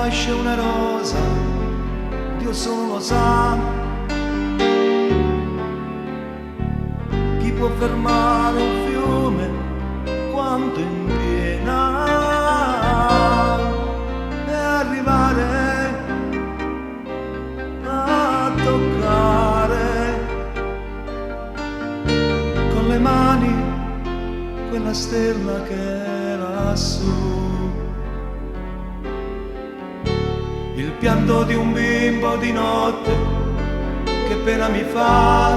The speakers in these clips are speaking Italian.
nasce una rosa, Dio solo lo sa. Chi può fermare un fiume quando è in piena e arrivare a toccare con le mani quella stella che è lassù? Il pianto di un bimbo di notte, che pena mi fa,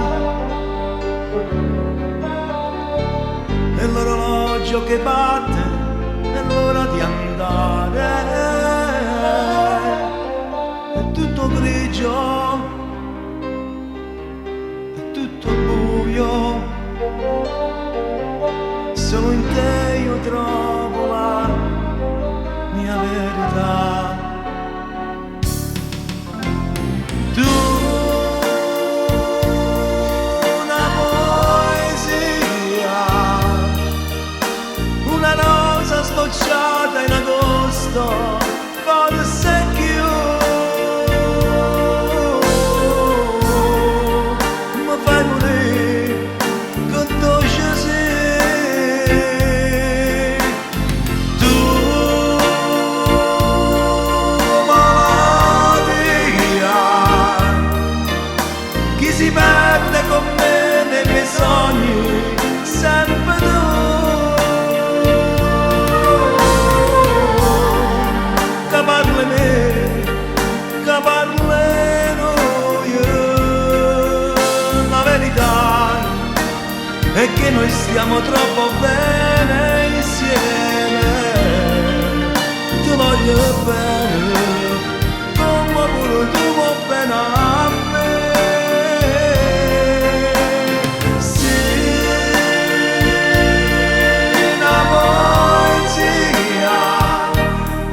e l'orologio che batte, è l'ora di andare, è tutto grigio, è tutto buio, solo in te io trovo la mia verità. Tu una poesia, una rosa sbocciata in agosto, forse più, mi fai morire con dolce sì. Tu malattia, chi si perde con me nei miei sogni, sempre tu. Che parli me, che parlino io. La verità è che noi stiamo troppo bene insieme. Ti voglio bene, come pure tu vuoi bene a me.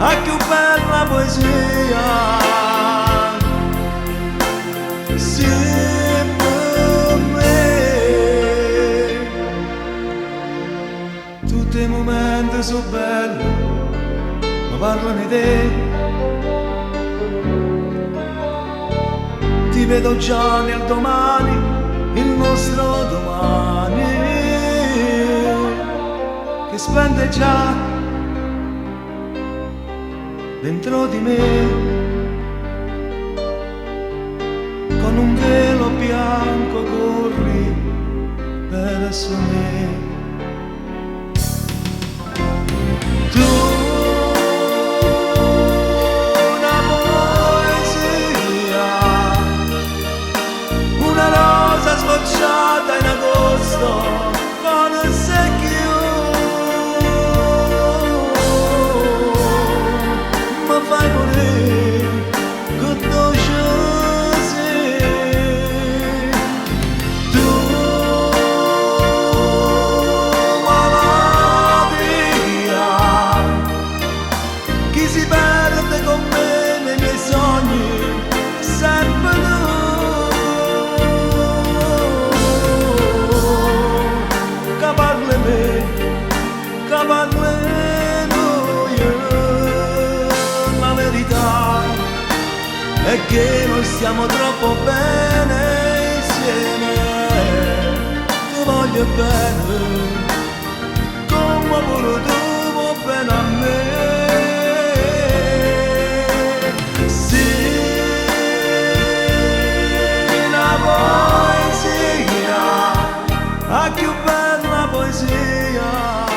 A più bella poesia, sì, per me. Tutti i momenti sono belli, ma parlano di te. Ti vedo già nel domani, il nostro domani, che splende già dentro di me, con un velo bianco corri verso me. Tu una poesia, una rosa sbocciata in agosto, forse più. Fai morire con dolce sì. Tu malattia, chi si perde con me nei miei sogni, sempre tu. Che parli me, che parli è che noi stiamo troppo bene insieme. Ti voglio bene, come pure tu vuoi bene a me. Sì, una poesia, a più bella poesia.